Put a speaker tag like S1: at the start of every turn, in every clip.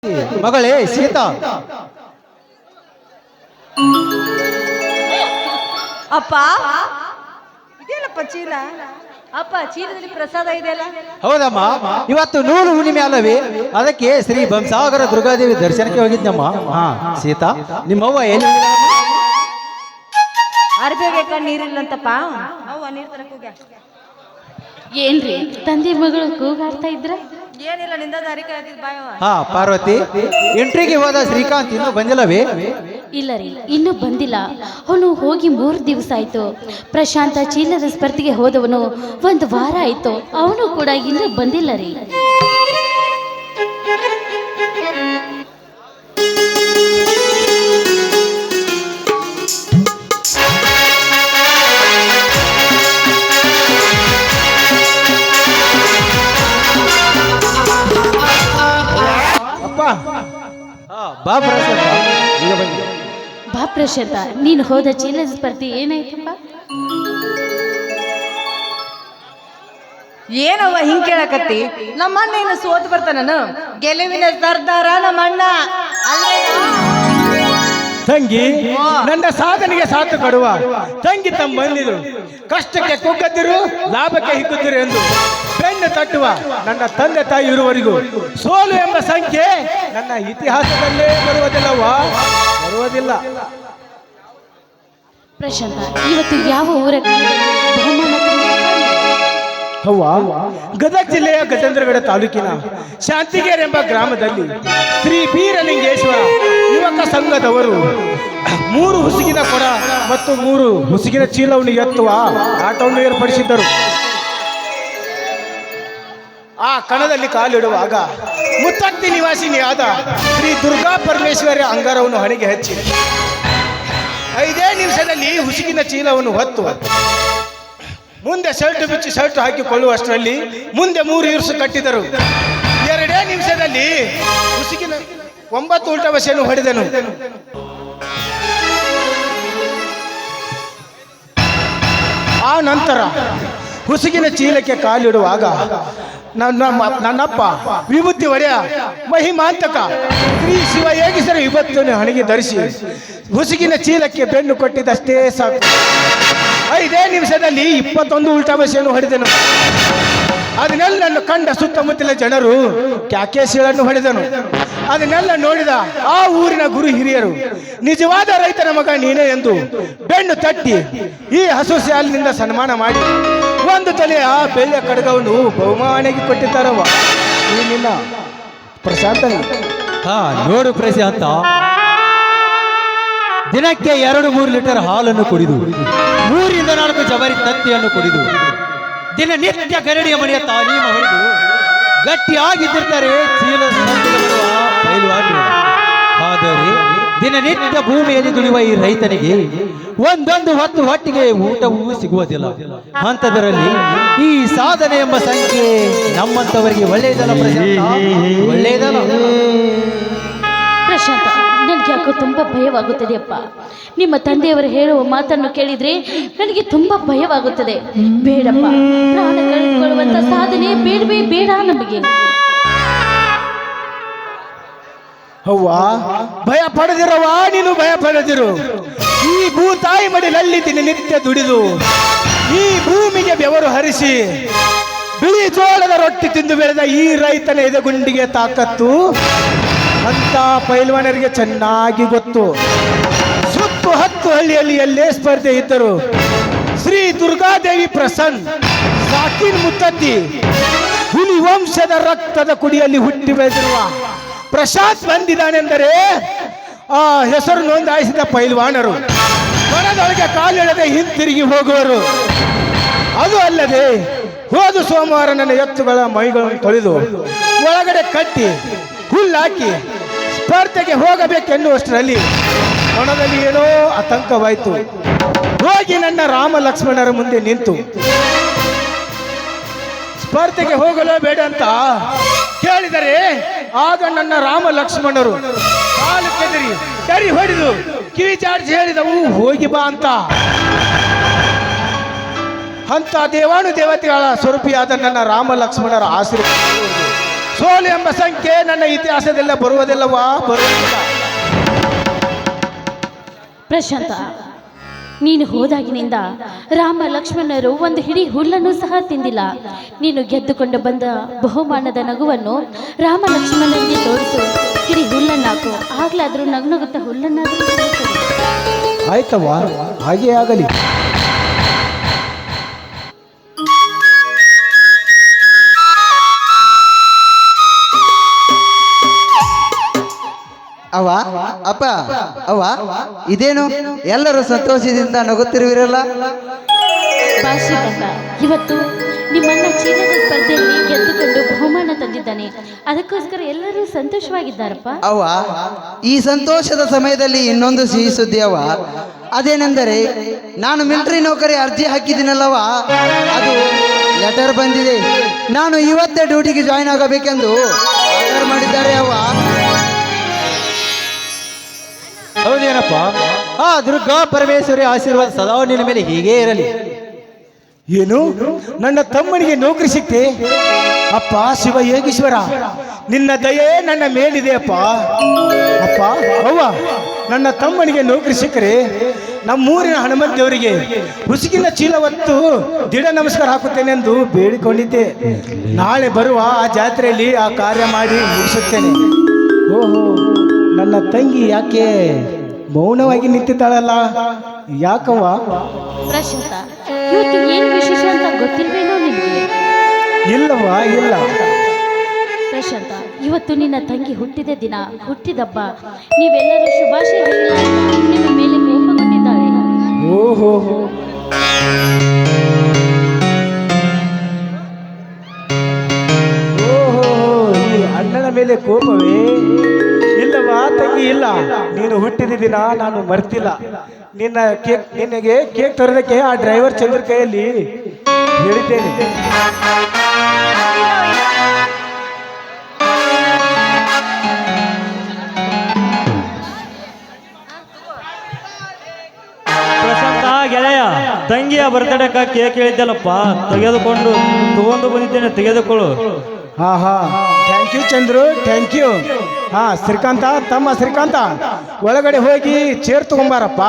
S1: ಮಗಳೇ ಸೀತಾ.
S2: ಅಪ್ಪ ಇದೇನಪ್ಪ ಚೀಲ? ಅಪ್ಪ ಚೀಲದಲ್ಲಿ ಪ್ರಸಾದ ಇದೆಯಲ್ಲ?
S1: ಹೌದಮ್ಮ, ಇವತ್ತು ನೂಲು ಹುಣ್ಣಿಮೆ ಅಲ್ಲವೇ, ಅದಕ್ಕೆ ಶ್ರೀ ಬಂಸಾಗರ ದುರ್ಗಾದೇವಿ ದರ್ಶನಕ್ಕೆ ಹೋಗಿದ್ದಮ್ಮ. ಹಾ ಸೀತಾ, ನಿಮ್ಮವ್ವ ಎಲ್ಲಿ?
S2: ಅರ್ಬೇಗ ನೀರಿಲ್ಲಂತಪ್ಪ. ಅವ್ವ ನೀರ್ ತರಕ್ ಹೋಗ್ಯ.
S3: ಏನ್ರಿ ತಂದೆ ಮಗಳು ಕೂಗಾಡ್ತಾ ಇದ್ರ?
S2: ಏನಿಲ್ಲ, ನಿಂದ ದಾರಿ ಕಾಯ್ತಿದ್ ಬಾಯವ.
S1: ಹಾ ಪಾರ್ವತಿ, ಎಂಟ್ರಿಗೆ ಹೋದ ಶ್ರೀಕಾಂತ್ ಇನ್ನೂ ಬಂದಿಲ್ಲವೇ?
S3: ಇಲ್ಲ ರೀ, ಇನ್ನೂ ಬಂದಿಲ್ಲ. ಅವನು ಹೋಗಿ 3 ದಿವಸ ಆಯ್ತು. ಪ್ರಶಾಂತ ಚೀಲದ ಸ್ಪರ್ಧೆಗೆ ಹೋದವನು 1 ವಾರ ಆಯ್ತು. ಅವನು ಕೂಡ ಇನ್ನೂ ಬಂದಿಲ್ಲ ರೀ.
S1: ಬಾ ಪ್ರಸಾದ, ಈಗ ಬಂದೆ.
S3: ಬಾ ಪ್ರಶಾಂತ, ನೀನು ಹೋದ ಚೀಲದ ಸ್ಪರ್ಧೆ ಏನಾಯ್ತಪ್ಪ?
S2: ಏನವ್ವ ಹಿಂಗ್ ಕೇಳಕತ್ತಿ? ನಮ್ಮ ಅಣ್ಣ ಇನ್ನು ಸೋತ್ ಬರ್ತಾನ. ಗೆಲುವಿನ ಸರ್ದಾರ ನಮ್ಮ ಅಣ್ಣ ಅಲ್ವೇನಾ?
S4: ತಂಗಿ ನನ್ನ ಸಾಧನೆಗೆ ಸಾಥು ಕೊಡುವ ತಂಗಿ ತಮ್ಮ ಬಂದಿದ್ರು. ಕಷ್ಟಕ್ಕೆ ಕುಗ್ಗದಿರು, ಲಾಭಕ್ಕೆ ಹಿಗ್ಗುತ್ತಿರು ಎಂದು ಬೆನ್ನು ತಟ್ಟುವ ನನ್ನ ತಂದೆ ತಾಯಿ ಇರುವವರೆಗೂ ಸೋಲು ಎಂಬ ಸಂಖ್ಯೆ ನನ್ನ ಇತಿಹಾಸದಲ್ಲೇ ಬರುವುದಿಲ್ಲ.
S3: ಪ್ರಶಾಂತ, ಇವತ್ತು ಯಾವ ಊರ ಬಹುಮಾನ?
S4: ಹವ್ವ, ಗದಗ ಜಿಲ್ಲೆಯ ಗಜೇಂದ್ರಗಡ ತಾಲೂಕಿನ ಶಾಂತಿಗೇರ್ ಎಂಬ ಗ್ರಾಮದಲ್ಲಿ ಶ್ರೀ ಬೀರಲಿಂಗೇಶ್ವರ ಯುವಕ ಸಂಘದವರು 3 ಹುಸುಗಿನ ಕೊಡ ಮತ್ತು 3 ಹುಸುಗಿನ ಚೀಲವನ್ನು ಎತ್ತುವ ಆಟವನ್ನು ಏರ್ಪಡಿಸಿದ್ದರು. ಆ ಕಣದಲ್ಲಿ ಕಾಲಿಡುವಾಗ ಮುತ್ತತ್ತಿ ನಿವಾಸಿನಿಯಾದ ಶ್ರೀ ದುರ್ಗಾ ಪರಮೇಶ್ವರಿ ಅಂಗಾರವನ್ನು ಹಣೆಗೆ ಹಚ್ಚಿ 5 ನಿಮಿಷದಲ್ಲಿ ಹುಸುಗಿನ ಚೀಲವನ್ನು ಹೊತ್ತು ಮುಂದೆ ಶರ್ಟ್ ಬಿಚ್ಚಿ ಶರ್ಟ್ ಹಾಕಿಕೊಳ್ಳುವಷ್ಟರಲ್ಲಿ ಮುಂದೆ 3 ಇರುಸು ಕಟ್ಟಿದರು. 2 ನಿಮಿಷದಲ್ಲಿ ಹುಸುಗಿನ 9 ಉಲ್ಟಾ ಬಸೆಯನ್ನು ಹೊಡೆದನು. ಆ ನಂತರ ಹುಸುಗಿನ ಚೀಲಕ್ಕೆ ಕಾಲಿಡುವಾಗ ನನ್ನಪ್ಪ ವಿಭೂತಿ ಒಡೆಯ ಮಹಿಮಾಂತಕ ಶ್ರೀ ಶಿವ ಯೋಗೀಶ್ವರ ವಿಭತ್ತನ್ನು ಹಣೆಗೆ ಧರಿಸಿ ಹುಸುಗಿನ ಚೀಲಕ್ಕೆ ಬೆನ್ನು ಕೊಟ್ಟಿದ್ದಷ್ಟೇ ಸಾಕು. 5 ನಿಮಿಷದಲ್ಲಿ 21 ಉಲ್ಟಾ ಬಸೆಯನ್ನು ಹೊಡೆದನು. ಅದನ್ನೆಲ್ಲ ಕಂಡ ಸುತ್ತಮುತ್ತಲ ಜನರು ಕ್ಯಾಕೆ ಸೀಳನ್ನು ಹೊಡೆದನು. ಅದನ್ನೆಲ್ಲ ನೋಡಿದ ಆ ಊರಿನ ಗುರು ಹಿರಿಯರು ನಿಜವಾದ ರೈತನ ಮಗ ನೀನೇ ಎಂದು ಬೆನ್ನು ತಟ್ಟಿ ಈ ಹಸು ಶಾಲಿನಿಂದ ಸನ್ಮಾನ ಮಾಡಿ 1 ತಲೆಯ ಬೆಳ್ಳಿಯ ಕಡಗವನ್ನು ಬಹುಮಾನಿಗೆ ಕೊಟ್ಟಿದ್ದಾರವ. ನಿನ್ನ ಪ್ರಶಾಂತ.
S1: ಹಾ ನೋಡು ಪ್ರಶಾಂತ, ದಿನಕ್ಕೆ 2-3 ಲೀಟರ್ ಹಾಲನ್ನು ಕುಡಿದು 3-4 ಜಬರಿ ತತ್ತಿಯನ್ನು ಕುಡಿದು ದಿನನಿತ್ಯ ಗರಡಿಯ ಮನೆಯ ತಾಲೀಮ ಹೊಡೆದು ಗಟ್ಟಿಯಾಗಿದ್ದಿರ್ತಾರೆ ಚೀಲ ಬರುವ ಪೈಲ್ವಾನರು. ಆದರೆ ದಿನನಿತ್ಯ ಭೂಮಿಯಲ್ಲಿ ದುಡಿಯುವ ಈ ರೈತನಿಗೆ ಒಂದೊಂದು ಹೊತ್ತು ಹೊಟ್ಟಿಗೆ ಊಟವೂ ಸಿಗುವುದಿಲ್ಲ. ಅಂಥದರಲ್ಲಿ ಈ ಸಾಧನೆ ಎಂಬ ಸಂಖ್ಯೆ ನಮ್ಮಂಥವರಿಗೆ ಒಳ್ಳೆಯದಲ್ಲ ಪ್ರಶಾಂತ, ಒಳ್ಳೆಯದಲ್ಲ.
S3: ಪ್ರಶಾಂತ, ನನಗೆ ಯಾಕೋ ತುಂಬ ಭಯವಾಗುತ್ತದೆ ಅಪ್ಪ. ನಿಮ್ಮ ತಂದೆಯವರು ಹೇಳುವ ಮಾತನ್ನು ಕೇಳಿದ್ರೆ ನನಗೆ ತುಂಬ ಭಯವಾಗುತ್ತದೆ. ಬೇಡಪ್ಪ, ಪ್ರಾಣ ಕಳೆದುಕೊಳ್ಳುವಂತ ಸಾಧನೆ ಬೇಡವೇ ಬೇಡ ನಮಗೆ.
S4: ಅವ್ವ, ಭಯ ಪಡೆದಿರವ, ನೀನು ಭಯ ಪಡೆದಿರು. ಈ ಭೂತಾಯಿ ಮಡಿಲಲ್ಲಿ ದಿನನಿತ್ಯ ದುಡಿದು ಈ ಭೂಮಿಗೆ ಬೆವರು ಹರಿಸಿ ಬಿಳಿ ಜೋಳದ ರೊಟ್ಟಿ ತಿಂದು ಬೆಳೆದ ಈ ರೈತನ ಎದೆಗುಂಡಿಗೆ ತಾಕತ್ತು ಅಂತ ಪೈಲ್ವಾನರಿಗೆ ಚೆನ್ನಾಗಿ ಗೊತ್ತು. ಸುತ್ತು 10 ಹಳ್ಳಿಯಲ್ಲಿ ಎಲ್ಲೇ ಸ್ಪರ್ಧೆ ಇದ್ದರು ಶ್ರೀ ದುರ್ಗಾದೇವಿ ಪ್ರಸನ್ನ ಸಾಕಿನ್ ಮುತ್ತತ್ತಿ ಹುಲಿ ವಂಶದ ರಕ್ತದ ಕುಡಿಯಲ್ಲಿ ಹುಟ್ಟಿ ಬೆಳೆದಿರುವ ಪ್ರಶಾಂತ್ ಬಂದಿದ್ದಾನೆಂದರೆ ಆ ಹೆಸರು ನೋಂದಾಯಿಸಿದ ಪೈಲ್ವಾನರು ಮನದೊಳಗೆ ಕಾಲಿಡದೆ ಹಿಂತಿರುಗಿ ಹೋಗುವರು. ಅದು ಅಲ್ಲದೆ ಹೋದ ಸೋಮವಾರ ನನ್ನ ಎತ್ತುಗಳ ಮೈಗಳನ್ನು ತೊಳೆದು ಒಳಗಡೆ ಕಟ್ಟಿ ಹುಲ್ಲಾಕಿ ಸ್ಪರ್ಧೆಗೆ ಹೋಗಬೇಕೆನ್ನುವಷ್ಟರಲ್ಲಿ ಮನದಲ್ಲಿ ಏನೋ ಆತಂಕವಾಯಿತು. ಹೋಗಿ ನನ್ನ ರಾಮ ಲಕ್ಷ್ಮಣರ ಮುಂದೆ ನಿಂತು ಸ್ಪರ್ಧೆಗೆ ಹೋಗಲೋ ಬೇಡ ಅಂತ ಕೇಳಿದರೆ ಆಗ ನನ್ನ ರಾಮ ಲಕ್ಷ್ಮಣರು ಕಾಲು ಕೆದರಿ ತರಿ ಹೊಡೆದು ಕಿವಿ ಚಾಡಿಸಿ ಹೇಳಿದವು, ಹೋಗಿ ಬಾ ಅಂತ. ದೇವಾನು ದೇವತೆಗಳ ಸ್ವರೂಪಿಯಾದ ನನ್ನ ರಾಮ ಲಕ್ಷ್ಮಣರ ಆಶೀರ್ವಾದ ಸೋಲು ಎಂಬ ಸಂಖ್ಯೆ ನನ್ನ ಇತಿಹಾಸದಲ್ಲ ಬರುವುದಿಲ್ಲವಾ? ಬರುವುದಿಲ್ಲ.
S3: ಪ್ರಶಾಂತ, ನೀನು ಹೋದಾಗಿನಿಂದ ರಾಮ ಲಕ್ಷ್ಮಣರು ಒಂದು ಹಿಡಿ ಹುಲ್ಲನ್ನು ಸಹ ತಿಂದಿಲ್ಲ. ನೀನು ಗೆದ್ದುಕೊಂಡು ಬಂದ ಬಹುಮಾನದ ನಗುವನ್ನು ರಾಮ ಲಕ್ಷ್ಮಣರಿಗೆ ತೋರಿಸು. ಹಿಡಿ ಹುಲ್ಲನ್ನಾಕು, ಆಗ್ಲಾದ್ರೂ ನಗುತ್ತಾ ಹುಲ್ಲನ್ನಾದ್ರೂ ತಿನ್ನುತ್ತದೆ.
S4: ಆಯ್ತವ್ವ, ಹಾಗೇ ಆಗಲಿ.
S1: ಅವ ಅಪ್ಪ ಅವ ಇದೇನು ಎಲ್ಲರೂ ಸಂತೋಷದಿಂದ ನಗುತ್ತಿರುವಿರಲ್ಲ?
S3: ಶ್ರೀಕಂಠ, ಇವತ್ತು ನಿಮ್ಮಣ್ಣ ಚೀಲದ ಸ್ಪರ್ಧೆಯಲ್ಲಿ ಗೆದ್ದುಕೊಂಡು ಬಹುಮಾನ ತಂದಿದ್ದಾನೆ. ಅದಕ್ಕೋಸ್ಕರ ಎಲ್ಲರೂ ಸಂತೋಷವಾಗಿದ್ದಾರಪ್ಪ.
S1: ಅವ್ವ, ಈ ಸಂತೋಷದ ಸಮಯದಲ್ಲಿ ಇನ್ನೊಂದು ಸಿಹಿ ಸುದ್ದಿ ಅವ್ವ. ಅದೇನೆಂದರೆ ನಾನು ಮಿಲಿಟರಿ ನೌಕರಿ ಅರ್ಜಿ ಹಾಕಿದ್ದೀನಲ್ಲವ, ಅದು ಲೆಟರ್ ಬಂದಿದೆ. ನಾನು ಇವತ್ತೇ ಡ್ಯೂಟಿಗೆ ಜಾಯಿನ್ ಆಗಬೇಕೆಂದು ಆರ್ಡರ್ ಮಾಡಿದ್ದಾರೆ ಅವ್ವ.
S4: ಹೌದೇನಪ್ಪ?
S1: ದುರ್ಗಾ ಪರಮೇಶ್ವರಿ ಆಶೀರ್ವಾದ ಸದಾ ನಿನ್ನ ಮೇಲೆ ಹೀಗೇ ಇರಲಿ.
S4: ಏನು, ನನ್ನ ತಮ್ಮನಿಗೆ ನೌಕರಿ ಸಿಕ್ತೆ? ಅಪ್ಪ ಶಿವ ಯೋಗೀಶ್ವರ, ನಿನ್ನ ದಯೆ ನನ್ನ ಮೇಲಿದೆ ಅಪ್ಪ. ಅಪ್ಪ ಅವ್ವ, ನನ್ನ ತಮ್ಮನಿಗೆ ನೌಕರಿ ಸಿಕ್ಕರೆ ನಮ್ಮೂರಿನ ಹನುಮಂತ ದೇವರಿಗೆ ಹುಸುಗಿನ ಚೀಲ ಹೊತ್ತು ದಿಢ ನಮಸ್ಕಾರ ಹಾಕುತ್ತೇನೆಂದು ಬೇಡಿಕೊಂಡಿದ್ದೆ. ನಾಳೆ ಬರುವ ಆ ಜಾತ್ರೆಯಲ್ಲಿ ಆ ಕಾರ್ಯ ಮಾಡಿ ಮುಗಿಸುತ್ತೇನೆ. ಓಹೋ, ನನ್ನ ತಂಗಿ ಯಾಕೆ ಮೌನವಾಗಿ ನಿಂತಿದ್ದಾಳಲ್ಲ? ಯಾಕವ್ವ?
S3: ಪ್ರಶಾಂತ, ಇವತ್ತು ಏನು ವಿಶೇಷ ಅಂತ ಗೊತ್ತಿಲ್ವೇನೋ ನಿಮಗೆ?
S4: ಇಲ್ಲವ್ವ, ಇಲ್ಲ.
S3: ಪ್ರಶಾಂತ, ಇವತ್ತು ನಿನ್ನ ತಂಗಿ ಹುಟ್ಟಿದ ದಿನ, ಹುಟ್ಟಿದಬ್ಬ. ನೀವೆಲ್ಲರೂ ಶುಭಾಶಯ ಹೇಳಿಲ್ಲ ಅಂತ ನಿಮ್ಮ ಮೇಲೆ ಕೋಪಗೊಂಡಿದ್ದಾಳೆ.
S4: ಓಹೋ, ಓಹೋ, ಈ ಅಣ್ಣನ ಮೇಲೆ ಕೋಪವೇ? ಇಲ್ಲವಾ ತಂಗಿ, ಇಲ್ಲ. ನೀನು ಹುಟ್ಟಿದ ದಿನ ನಾನು ಮರ್ತಿಲ್ಲ. ನಿನಗೆ ಕೇಕ್ ತರೋದಕ್ಕೆ ಆ ಡ್ರೈವರ್ ಚಂದ್ರ ಕೈಯಲ್ಲಿ ಹೇಳಿದ್ದೇನೆ.
S5: ಪ್ರಶಾಂತ ಗೆಳೆಯ, ತಂಗಿಯ ಬರ್ತಡೇಕ ಕೇಕ್ ಹೇಳಿದ್ದಲ್ಲಪ್ಪ, ತಗೊಂಡು ಬಂದಿದ್ದೇನೆ, ತೆಗೆದುಕೊಳ್ಳು.
S4: ಹಾ, thank you Chandru, thank you. Srikanta, ತಮ್ಮ ಶ್ರೀಕಾಂತ, ಒಳಗಡೆ ಹೋಗಿ ಚೇರ್ ತಗೊಂಬಾರಪ್ಪ.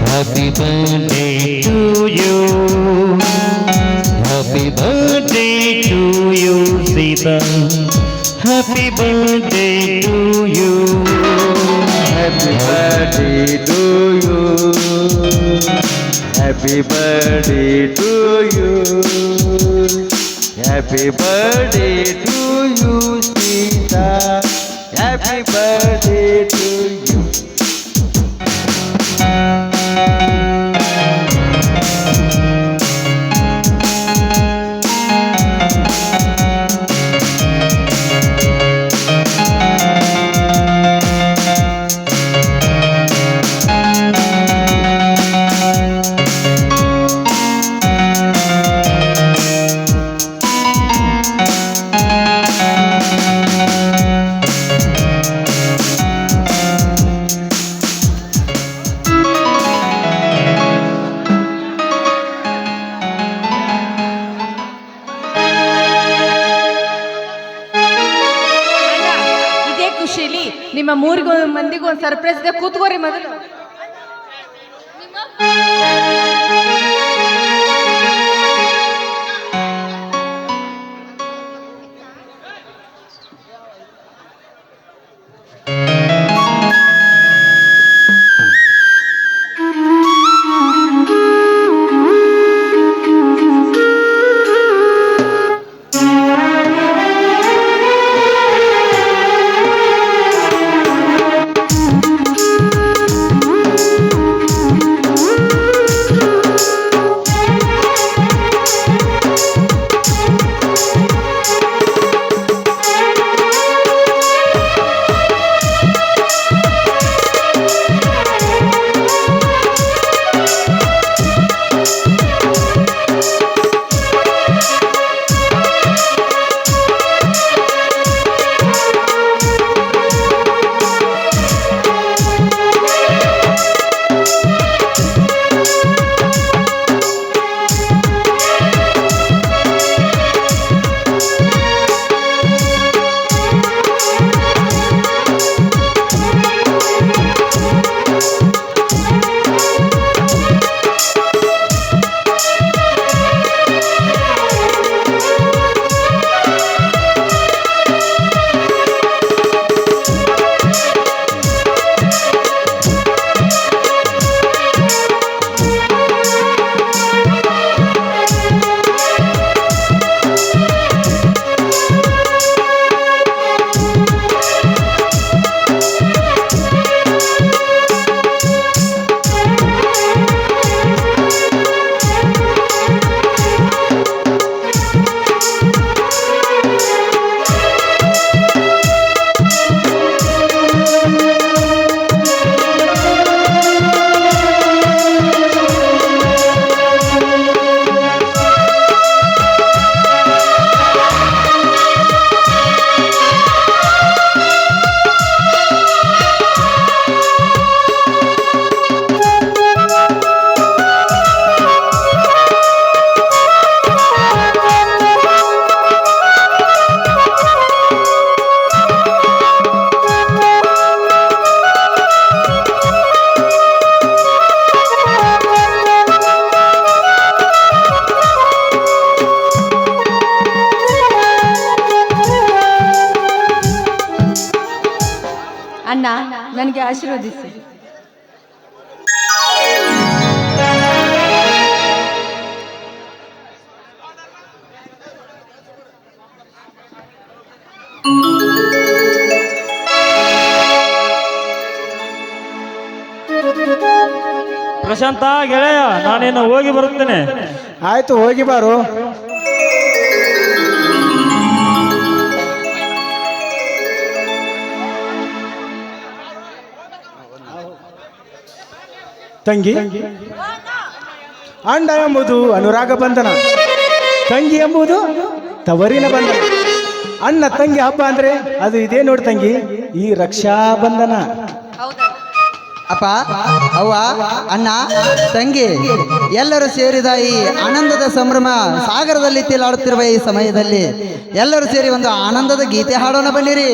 S5: Happy birthday to you.
S6: Happy birthday to you. Happy birthday to you. Happy birthday to you, Sita. Happy birthday to you.
S2: ನಿಮ್ಮ ಮೂರಿಗೂ ಮಂದಿಗೂ ಒಂದು ಸರ್ಪ್ರೈಸ್ ಇದೆ, ಕೂತ್ಕೋರಿ ಮೊದಲು. ಅಣ್ಣ ನನಗೆ ಆಶೀರ್ವದಿಸಿ.
S5: ಪ್ರಶಾಂತ ಗೆಳೆಯ, ನಾನೇನು ಹೋಗಿ ಬರುತ್ತೇನೆ.
S4: ಆಯ್ತು, ಹೋಗಿ ಬಾರು. ತಂಗಿ, ಅಂಡ ಎಂಬುದು ಅನುರಾಗ ಬಂಧನ, ತಂಗಿ ಎಂಬುದು ತವರಿನ ಬಂಧನ. ಅಣ್ಣ ತಂಗಿ ಹಬ್ಬ ಅಂದ್ರೆ ಅದು ಇದೇ ನೋಡಿ ತಂಗಿ, ಈ ರಕ್ಷಾ ಬಂಧನ.
S1: ಅಪ್ಪ, ಅವ್ವ, ಅಣ್ಣ, ತಂಗಿ ಎಲ್ಲರೂ ಸೇರಿದ ಈ ಆನಂದದ ಸಂಭ್ರಮ ಸಾಗರದಲ್ಲಿ ತೇಲಾಡುತ್ತಿರುವ ಈ ಸಮಯದಲ್ಲಿ ಎಲ್ಲರೂ ಸೇರಿ ಒಂದು ಆನಂದದ ಗೀತೆ ಹಾಡೋಣ ಬನ್ನಿರಿ.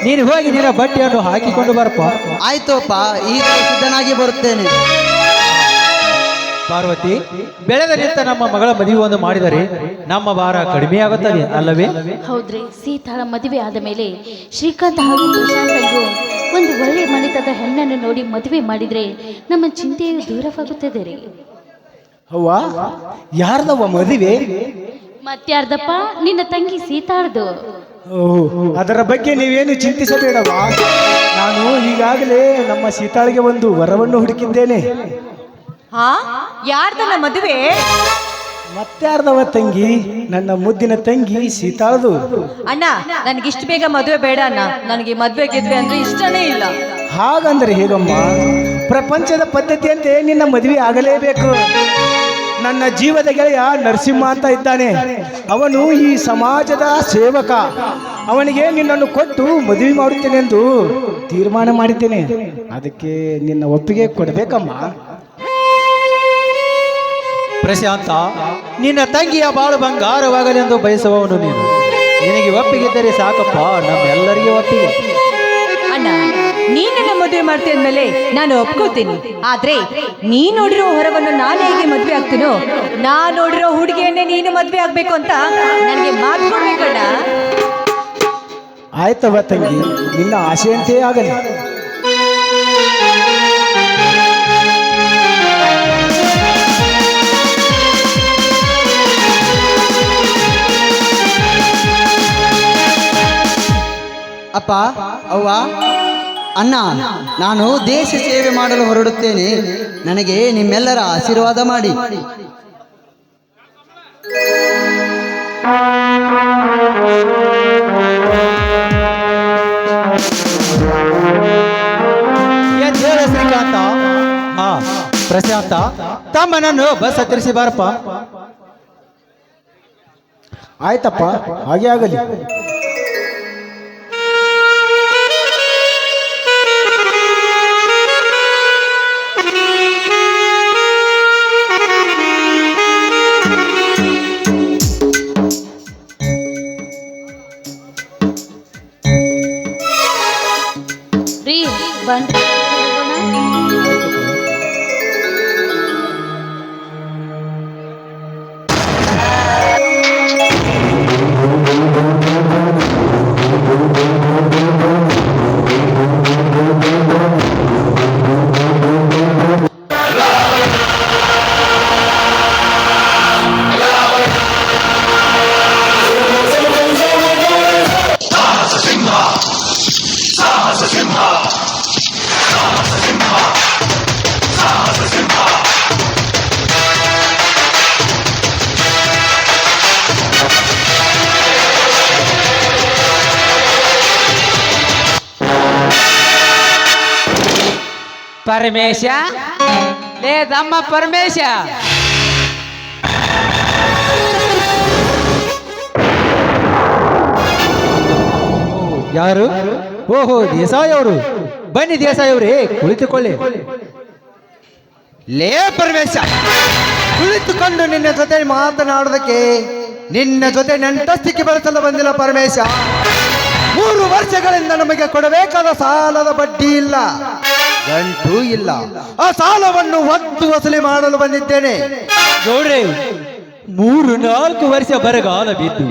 S7: ನೀನು ಹೋಗಿ ನಿನ್ನ ಬಟ್ಟೆಯನ್ನು ಹಾಕಿಕೊಂಡು ಬರಪ್ಪ.
S1: ಆಯ್ತು ಅಪ್ಪ, ಈಗ ಸಿದ್ಧನಾಗಿ ಬರುತ್ತೇನೆ.
S7: ಪಾರ್ವತಿ, ಬೆಳೆದ ನಿಂತ ನಮ್ಮ ಮಗಳ ಮದುವೆಯನ್ನು ಮಾಡಿದರೆ ನಮ್ಮ ಭಾರ ಕಡಿಮೆಯಾಗುತ್ತದೆ ಅಲ್ಲವೇ?
S3: ಹೌದ್ರಿ, ಸೀತಾಳ ಮದುವೆ ಆದ ಮೇಲೆ ಶ್ರೀಕಾಂತ್ ಹಾಗೂ ಪ್ರಶಾಂತಂಗೂ ಒಂದು ಒಳ್ಳೆ ಮನೆತದ ಹೆಣ್ಣನ್ನು ನೋಡಿ ಮದುವೆ ಮಾಡಿದ್ರೆ ನಮ್ಮ ಚಿಂತೆಯು ದೂರವಾಗುತ್ತದೆ ರೀ.
S4: ಅವ್ವ, ಯಾರ್ದವ್ವ ಮದುವೆ?
S3: ಮತ್ಯಾರ್ದಪ್ಪ? ನಿನ್ನ ತಂಗಿ ಸೀತಾಳ್ದು.
S4: ಅದರ ಬಗ್ಗೆ ನೀವೇನು ಚಿಂತಿಸಬೇಡವಾ. ನಾನು ಈಗಾಗಲೇ ನಮ್ಮ ಸೀತಾಳಿಗೆ ಒಂದು ವರವನ್ನು ಹುಡುಕಿದ್ದೇನೆ.
S2: ಹಾ ಯಾರ್ದನ ಮದುವೆ?
S4: ಮತ್ತಾರ್ದವ ತಂಗಿ, ನನ್ನ ಮುದ್ದಿನ ತಂಗಿ ಸೀತಾಳದು.
S2: ಅಣ್ಣ ನನಗಿಷ್ಟು ಬೇಗ ಮದುವೆ ಬೇಡ ಅಣ್ಣ. ನನಗೆ ಮದುವೆ ಗೆದ್ವೆ ಅಂದ್ರೆ ಇಷ್ಟನೇ ಇಲ್ಲ.
S4: ಹಾಗಂದ್ರೆ ಹೇಗಮ್ಮ? ಪ್ರಪಂಚದ ಪದ್ಧತಿಯಂತೆ ನಿನ್ನ ಮದುವೆ ಆಗಲೇಬೇಕು. ನನ್ನ ಜೀವದ ಗೆಳೆಯ ನರಸಿಂಹ ಅಂತ ಇದ್ದಾನೆ. ಅವನು ಈ ಸಮಾಜದ ಸೇವಕ. ಅವನಿಗೆ ನಿನ್ನನ್ನು ಕೊಟ್ಟು ಮದುವೆ ಮಾಡುತ್ತೇನೆ ಎಂದು ತೀರ್ಮಾನ ಮಾಡಿದ್ದೇನೆ. ಅದಕ್ಕೆ ನಿನ್ನ ಒಪ್ಪಿಗೆ ಕೊಡಬೇಕಮ್ಮ.
S7: ಪ್ರಶಾಂತ, ನಿನ್ನ ತಂಗಿಯ ಬಾಳು ಬಂಗಾರವಾಗಲೆಂದು ಬಯಸುವವನು ನೀನು. ನಿನಗೆ ಒಪ್ಪಿಗಿದ್ದರೆ ಸಾಕಪ್ಪ, ನಮ್ಮೆಲ್ಲರಿಗೆ ಒಪ್ಪಿಗೆ.
S2: ಅಣ್ಣ ನೀನೆಲ್ಲ ಮದುವೆ ಮಾಡ್ತೀನಿ ಅಂದ್ಮೇಲೆ ನಾನು ಒಪ್ಕೋತೀನಿ. ಆದ್ರೆ ನೀ ನೋಡಿರೋ ಹೊರವನ್ನು ನಾನು ಹೇಗೆ ಮದ್ವೆ ಆಗ್ತೀನೋ, ನಾ ನೋಡಿರೋ ಹುಡುಗಿಯನ್ನೇ ನೀನು ಮದ್ವೆ ಆಗ್ಬೇಕು ಅಂತ ನನಗೆ ಮಾತು ಕೊಡ್ಬೇಕಣ್ಣ.
S4: ಆಯ್ತವ ತಂಗಿ, ನಿನ್ನ ಆಸೆಯಂತೆ ಆಗಲಿ.
S1: ಅಪ್ಪ, ಅವ್ವ, ಅಣ್ಣ, ನಾನು ದೇಶ ಸೇವೆ ಮಾಡಲು ಹೊರಡುತ್ತೇನೆ. ನನಗೆ ನಿಮ್ಮೆಲ್ಲರ ಆಶೀರ್ವಾದ ಮಾಡಿ.
S7: ಏನ್ ಹೇಳ ಶ್ರೀಕಾಂತ? ಹಾ ಪ್ರಶಾಂತ, ತಮ್ಮನನ್ನು ಬಸ್ ಹತ್ತಿರಿಸಿ ಬಾರಪ್ಪ.
S4: ಆಯ್ತಪ್ಪ, ಹಾಗೆ ಆಗಲಿ.
S3: ರೀ ಬನ್ರಿ.
S8: ಪರಮೇಶ, ಲೇ ತಮ್ಮ ಪರಮೇಶ,
S7: ಯಾರು? ಓಹೋ, ದೇಸಾಯಿ ಅವರು. ಬನ್ನಿ ದೇಸಾಯಿ ಅವರೇ, ಕುಳಿತುಕೊಳ್ಳಿ.
S1: ಲೇ ಪರಮೇಶ, ಕುಳಿತುಕೊಂಡು ನಿನ್ನ ಜೊತೆ ಮಾತನಾಡೋದಕ್ಕೆ ನಿನ್ನ ಜೊತೆ ನೆಂಟಸ್ತಿಕೆ ಬೆಳೆಸಲು ಬಂದಿಲ್ಲ ಪರಮೇಶ. 3 ವರ್ಷಗಳಿಂದ ನಮಗೆ ಕೊಡಬೇಕಾದ ಸಾಲದ ಬಡ್ಡಿ ಇಲ್ಲ, ಗಂಟು ಇಲ್ಲ. ಆ ಸಾಲವನ್ನು ಒತ್ತು ವಸೂಲಿ ಮಾಡಲು ಬಂದಿದ್ದೇನೆ.
S7: ನೋಡ್ರಿ, 3-4 ವರ್ಷ ಬರಗಾಲ ಬಿದ್ದು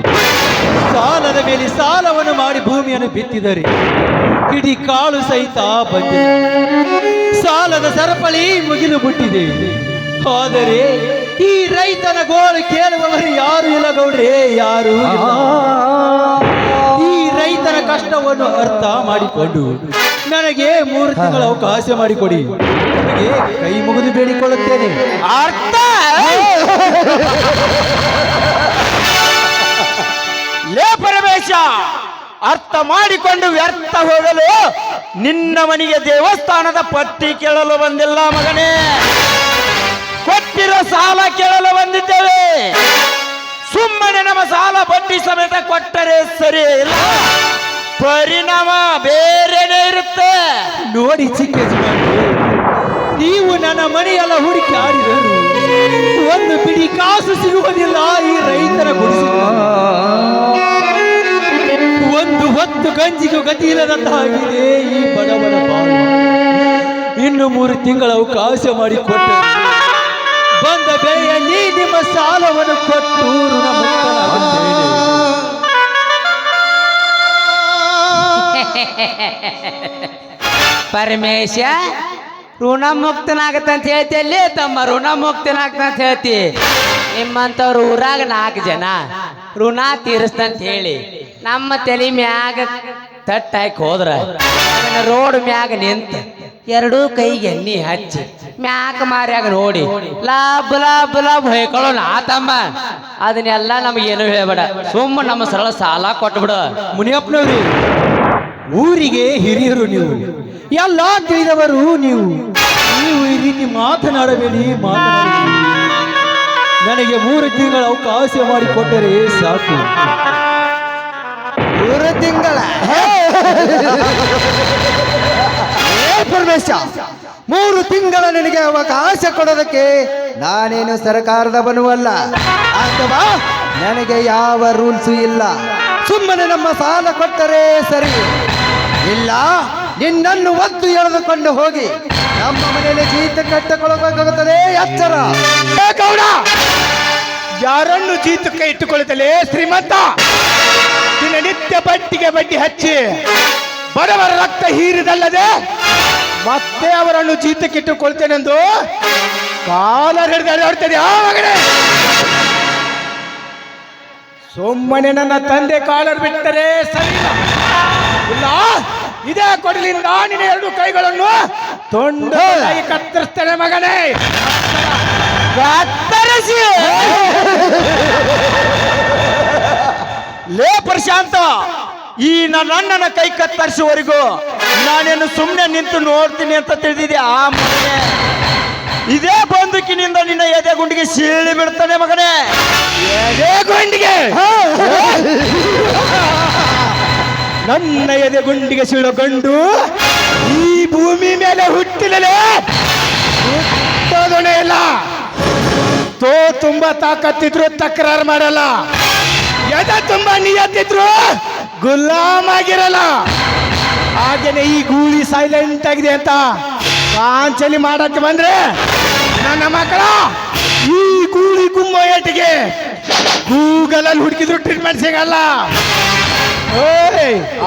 S7: ಸಾಲದ ಮೇಲೆ ಸಾಲವನ್ನು ಮಾಡಿ ಭೂಮಿಯನ್ನು ಬಿತ್ತಿದರೆ ಇಡೀ ಕಾಳು ಸಹಿತ ಬಂದಿದೆ. ಸಾಲದ ಸರಪಳಿ ಮುಗಿಲು ಮುಟ್ಟಿದೆ. ಆದರೆ ಈ ರೈತನ ಗೋಳು ಕೇಳುವವರು ಯಾರು ಇಲ್ಲ ಗೌಡ್ರೆ, ಯಾರು ಇಲ್ಲ. ಈ ರೈತನ ಕಷ್ಟವನ್ನು ಅರ್ಥ ಮಾಡಿಕೊಂಡು ನನಗೆ 3 ತಿಂಗಳ ಅವಕಾಶ ಮಾಡಿಕೊಡಿ. ನನಗೆ ಕೈ ಮುಗಿದು ಬೇಡಿಕೊಳ್ಳುತ್ತೇನೆ.
S8: ಅರ್ಥ ಲೇ ಪರಮೇಶ, ಅರ್ಥ ಮಾಡಿಕೊಂಡು ವ್ಯರ್ಥ ಹೋಗಲು ನಿನ್ನ ಮನೆಗೆ ದೇವಸ್ಥಾನದ ಪಟ್ಟಿ ಕೇಳಲು ಬಂದಿಲ್ಲ ಮಗನೇ. ಕೊಟ್ಟಿರೋ ಸಾಲ ಕೇಳಲು ಬಂದಿದ್ದೇವೆ. ಸುಮ್ಮನೆ ನಮ್ಮ ಸಾಲ ಬಡ್ಡಿ ಸಮೇತ ಕೊಟ್ಟರೆ ಸರಿ ಇಲ್ಲ, ಪರಿಣಾಮ ಬೇರೆನೇ ಇರುತ್ತೆ.
S7: ನೋಡಿ ಚಿಕ್ಕ ಯಜಮಾನ್ರೆ, ನೀವು ನನ್ನ ಮನೆಯೆಲ್ಲ ಹುಡುಕಿ ಆಡಿದರು ಒಂದು ಬಿಡಿ ಕಾಸು ಸಿಗುವುದಿಲ್ಲ ಈ ರೈತರ ಗುಡಿಸಿದ. ಒಂದು ಹೊತ್ತು ಗಂಜಿಗೂ ಗತಿ ಇಲ್ಲದಂತಾಗಿದೆ ಈ ಬಡವನ ಬಾಳು. ಇನ್ನು 3 ತಿಂಗಳ ಅವಕಾಶ ಮಾಡಿಕೊಟ್ಟರೆ ಬಂದ ಬೆಳೆಯಲ್ಲಿ ನಿಮ್ಮ ಸಾಲವನ್ನು ಕೊಟ್ಟು ಋಣಮುಕ್ತನಾಗುತ್ತೇನೆ.
S8: ಪರಮೇಶ, ಋಣ ಮುಕ್ತನಾಗತ್ತಂತ ಹೇಳ್ತಿಯಲ್ಲಿ ತಮ್ಮ ಋಣ ಮುಕ್ತನಾಗ್ತಂತ ಹೇಳ್ತಿ. ನಿಮ್ಮಂಥವ್ರು ಊರಾಗ 4 ಜನ ಋಣ ತೀರಿಸ್ತಂತ ಹೇಳಿ ನಮ್ಮ ತಲೆ ಮ್ಯಾಗ ತಟ್ಟಾಕಿ ಹೋದ್ರ ರೋಡ್ ಮ್ಯಾಗ ನಿಂತ ಎರಡೂ ಕೈಗೆ ಎಣ್ಣೆ ಹಚ್ಚಿ ಮ್ಯಾಕ ಮಾರ್ಯಾಗ ನೋಡಿ ಲಾಭ ಲಾಭ ಲಾಭ ಹೊಯ್ಕೊಳ್ಳೋಣ ಆತಮ್ಮ ಅದನ್ನೆಲ್ಲ ನಮಗೇನು ಹೇಳ್ಬೇಡ ಸುಮ್ಮ ನಮ್ಮ ಸರಳ ಸಾಲ ಕೊಟ್ಬಿಡು.
S7: ಮುನಿಯಪ್ಪನವ್ರಿ, ಊರಿಗೆ ಹಿರಿಯರು ನೀವು, ಎಲ್ಲ ತಿಳಿದವರು ನೀವು ಈ ರೀತಿ ಮಾತನಾಡಬೇಡಿ. ನನಗೆ 3 ತಿಂಗಳ ಅವಕಾಶ ಮಾಡಿಕೊಟ್ಟರೆ ಸಾಕು.
S1: 3 ತಿಂಗಳ ಪರಮೇಶ, 3 ತಿಂಗಳ ನಿನಗೆ ಅವಕಾಶ ಕೊಡೋದಕ್ಕೆ ನಾನೇನು ಸರ್ಕಾರದವನು ಅಲ್ಲ, ಅಥವಾ ನನಗೆ ಯಾವ ರೂಲ್ಸು ಇಲ್ಲ. ಸುಮ್ಮನೆ ನಮ್ಮ ಸಾಲ ಕೊಟ್ಟರೆ ಸರಿ, ಇಲ್ಲ ನಿನ್ನನ್ನು ಒತ್ತು ಎಳೆದುಕೊಂಡು ಹೋಗಿ ನಮ್ಮ ಮನೆಯಲ್ಲಿ ಜೀತ ಕಟ್ಟಿಕೊಳ್ಳಬೇಕಾಗುತ್ತದೆ. ಎಚ್ಚರ.
S4: ಗೌಡ, ಯಾರನ್ನು ಜೀತಕ್ಕೆ ಇಟ್ಟುಕೊಳ್ಳುತ್ತಲೇ ಶ್ರೀಮಂತ, ದಿನನಿತ್ಯ ಬಡ್ಡಿಗೆ ಬಡ್ಡಿ ಹಚ್ಚಿ ಬಡವರ ರಕ್ತ ಹೀರಿದಲ್ಲದೆ ಮತ್ತೆ ಅವರನ್ನು ಜೀತಕ್ಕಿಟ್ಟುಕೊಳ್ತೇನೆಂದು ಕಾಲರ್ ಹಿಡಿದಾಡ್ತದೆ. ಆ ಮಗನೇ, ಸುಮ್ಮನೆ ನನ್ನ ತಂದೆ ಕಾಲರ್ ಬಿಟ್ಟರೆ ಸರಿ ಇಲ್ಲ. ಇದೇ ಕೊಡಲಿಂದ ನಿನ್ನ 2 ಕೈಗಳನ್ನು ತುಂಡಾಗಿ ಕತ್ತರಿಸ್ತೇನೆ ಮಗನೇ.
S8: ಕತ್ತರಿಸಿ ಲೇ ಪ್ರಶಾಂತ, ಈ ನನ್ನ ಕೈ ಕತ್ತರಿಸುವವರೆಗೂ ನಾನೇನು ಸುಮ್ಮನೆ ನಿಂತು ನೋಡ್ತೀನಿ ಅಂತ ತಿಳಿದಿದೆ. ಆ ಮಗನೇ, ಇದೇ ಬಂದೂಕಿನಿಂದ ನಿನ್ನ ಎದೆ ಗುಂಡಿಗೆ ಸೀಳಿ ಬಿಡ್ತಾನೆ ಮಗನೇ.
S4: ಎದೆ ಗುಂಡಿಗೆ, ನನ್ನ ಎದೆ ಗುಂಡಿಗೆ ಸೀಳಗೊಂಡು ಈ ಭೂಮಿ ಮೇಲೆ ಹುಟ್ಟಿಲೇ ಹುಟ್ಟೋದನೇ ಇಲ್ಲ. ತುಂಬಾ ತಾಕತ್ತಿದ್ರು ತಕರಾರು ಮಾಡಲ್ಲ, ಎದೆ ತುಂಬಾ ನಿಯತ್ತಿದ್ರು ಗುಲಾಮ್ ಆಗಿರಲ್ಲ. ಹಾಗೇನೆ ಈ ಗೂಳಿ ಸೈಲೆಂಟ್ ಆಗಿದೆ ಅಂತ ಕಾಂಚಲಿ ಮಾಡಕ್ಕೆ ಬಂದ್ರೆ ನನ್ನ ಮಕ್ಕಳ ಈ ಗೂಳಿ ಗುಮ್ಮ ಏಟಿಗೆ ಗೂಗಲಲ್ಲಿ ಹುಡುಕಿದ್ರು ಟ್ರೀಟ್ಮೆಂಟ್ ಸಿಗಲ್ಲ.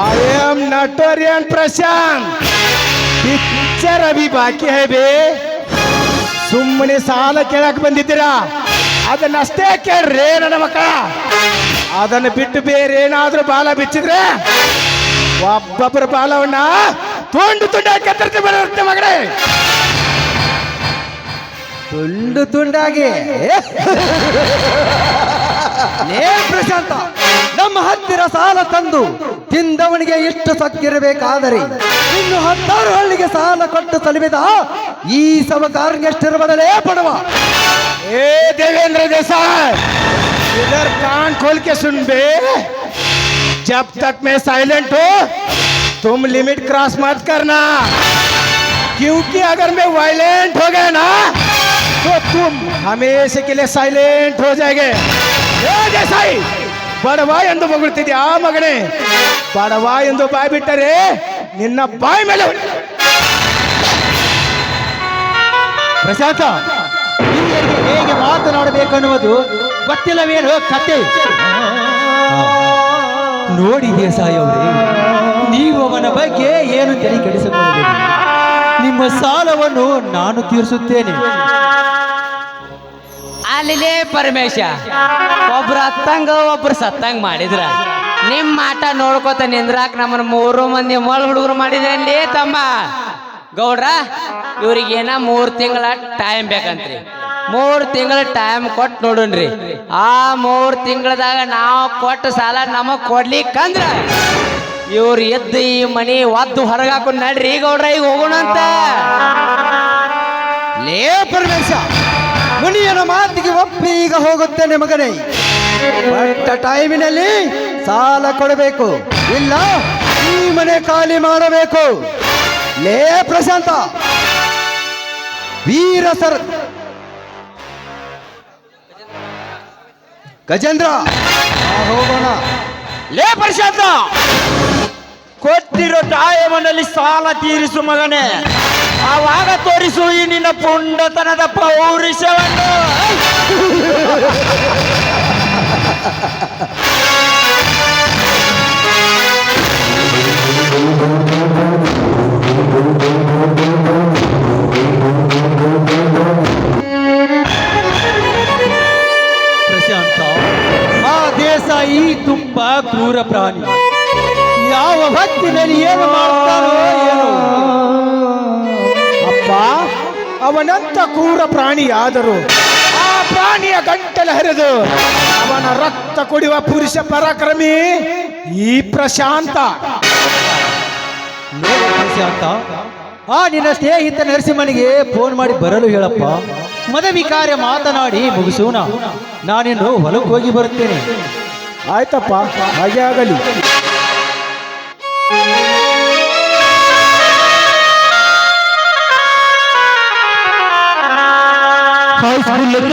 S4: आई एम नटोरियन प्रशांत, पिक्चर अभी बाकी है बे. ಸುಮ್ಮನೆ ಸಾಲ ಕೇಳಕ್ ಬಂದಿದ್ದೀರಾ, ಅದನ್ನಷ್ಟೇ ಕೇಳ್ರಿ ನನ್ನ ಮಕ್ಕಳ. ಅದನ್ನು ಬಿಟ್ಟು ಬೇರೆ ಏನಾದ್ರೂ ಬಾಲ ಬಿಚ್ಚಿದ್ರೆ ಒಬ್ಬೊಬ್ಬರ ಬಾಲವನ್ನ ತುಂಡು ತುಂಡಾಗಿ ಕತ್ತರಿಸಿ ಬರುತ್ತೆ ಮಗಳೇ.
S1: ತುಂಡು ತುಂಡಾಗಿ ಲೇ ಪ್ರಶಾಂತ, ನಮ್ಮ ಹತ್ತಿರ ಸಾಲ ತಂದು ತಿಂದವನಿಗೆ ಇಷ್ಟು ಸಕ್ಕಿರಬೇಕಾದರೆ ಇನ್ನು 16 ಹಳ್ಳಿಗೆ ಸಾಲ ಕೊಟ್ಟು ಸಲುವಿದ ಈ ಸವಕಾರನಿಗೆ ಎಷ್ಟಿರಬದಲೇ ಪಡುವ.
S4: ए देवेंद्र देसाई, इधर कान खोल के सुन बे. जब तक मैं साइलेंट हूँ तुम लिमिट क्रॉस मत करना, क्योंकि अगर मैं वायलेंट हो गया ना तो तुम हमेशा के लिए साइलेंट हो जाएंगे. ए देसाई, ಬಡವ ಎಂದು ಬೊಗಳ್ತಿದ್ದೆ ಆ ಮಗನೇ. ಬಡವ ಎಂದು ಬಾಯಿ ಬಿಟ್ಟರೆ ನಿನ್ನ ಬಾಯಿ ಮೇಲೆ
S7: ಪ್ರಶಾಂತ, ಹಿರಿಯರಿಗೆ ಹೇಗೆ ಮಾತನಾಡಬೇಕನ್ನುವುದು ಗೊತ್ತಿಲ್ಲವೇನೋ ಕತೆ. ನೋಡಿ ದೇಸಾಯಿ ಅವರೇ, ನೀವು ಅವನ ಬಗ್ಗೆ ಏನು ತಲೆ ಕೆಡಿಸಿಕೊಳ್ಳಬೇಡಿ. ನಿಮ್ಮ ಸಾಲವನ್ನು ನಾನು ತೀರಿಸುತ್ತೇನೆ.
S8: ಅಲ್ಲಿಲೇ ಪರಮೇಶ, ಒಬ್ರು ಹತ್ತಂಗ ಒಬ್ರು ಸತ್ತಂಗ ಮಾಡಿದ್ರ ನಿಮ್ಮ ಆಟ ನೋಡ್ಕೋತ ನಿಂದ್ರಾಕ್ ನಮ್ಮನ್ನ 3 ಮಂದಿ ಮೊಳ ಹುಡುಗರು ಮಾಡಿದ್ರಲ್ಲಿ ತಮ್ಮ. ಗೌಡ್ರ, ಇವ್ರಿಗೇನ 3 ತಿಂಗಳ ಟೈಮ್ ಬೇಕಂತ್ರಿ. 3 ತಿಂಗಳ ಟೈಮ್ ಕೊಟ್ಟು ನೋಡೋಣ್ರಿ. ಆ 3 ತಿಂಗಳದಾಗ ನಾವು ಕೊಟ್ಟ ಸಾಲ ನಮಗ್ ಕೊಡ್ಲಿಕ್ಕಂದ್ರ ಇವ್ರು ಎದ್ದು ಈ ಮನಿ ಒದ್ದು ಹೊರಗಾಕೊಂಡು ನಡ್ರಿ ಗೌಡ್ರ, ಈಗ ಹೋಗೋಣಂತ.
S1: ಲೇ ಪರಮೇಶ, ಮುನಿಯನ ಮಾತಿಗೆ ಒಪ್ಪಿ ಈಗ ಹೋಗುತ್ತೇನೆ ಮಗನೇ. ಬಟ್ಟ ಟೈಮಿನಲ್ಲಿ ಸಾಲ ಕೊಡಬೇಕು, ಇಲ್ಲ ಈ ಮನೆ ಖಾಲಿ ಮಾಡಬೇಕು. ಲೇ ಪ್ರಶಾಂತ, ವೀರ ಸರ್ ಗಜೇಂದ್ರ, ಹೋಗೋಣ.
S8: ಲೇ ಪ್ರಶಾಂತ, ಕೊಟ್ಟಿರೋ ಟೈಮನಲ್ಲಿ ಸಾಲ ತೀರಿಸು ಮಗನೇ. ಆವಾಗ ತೋರಿಸು ಈ ನಿನ್ನ ಪುಂಡತನದ ಪೌರುಷವನ್ನು.
S7: ಪ್ರಶಾಂತ, ಆ ದೇಸಾಯಿ ತುಂಬಾ ಕ್ರೂರ ಪ್ರಾಣಿ. ಯಾವ ಹೊತ್ತಿನಲ್ಲಿ ಏನು ಮಾಡ್ತಾರೋ ಏನೋ.
S4: ಅವನಂತ ಕ್ರೂರ ಪ್ರಾಣಿಯಾದರೂ ಆ ಪ್ರಾಣಿಯ ಗಂಟಲು ಹರಿದು ಅವನ ರಕ್ತ ಕುಡಿಯುವ ಪುರುಷ ಪರಾಕ್ರಮಿ ಈ ಪ್ರಶಾಂತ.
S7: ಅಂತ ಆ ನಿನ್ನ ಸ್ನೇಹಿತ ನರಸಿಂಹನಿಗೆ ಫೋನ್ ಮಾಡಿ ಬರಲು ಹೇಳಪ್ಪ. ಮದುವೆ ಕಾರ್ಯ ಮಾತನಾಡಿ ಮುಗಿಸೋಣ. ನಾನಿನ್ನು ಹೊಲಕ್ಕೆ ಹೋಗಿ ಬರುತ್ತೇನೆ.
S4: ಆಯ್ತಪ್ಪ, ಹಾಗೆ ಆಗಲಿ.
S7: ಹೈಸ್ಕೂಲ್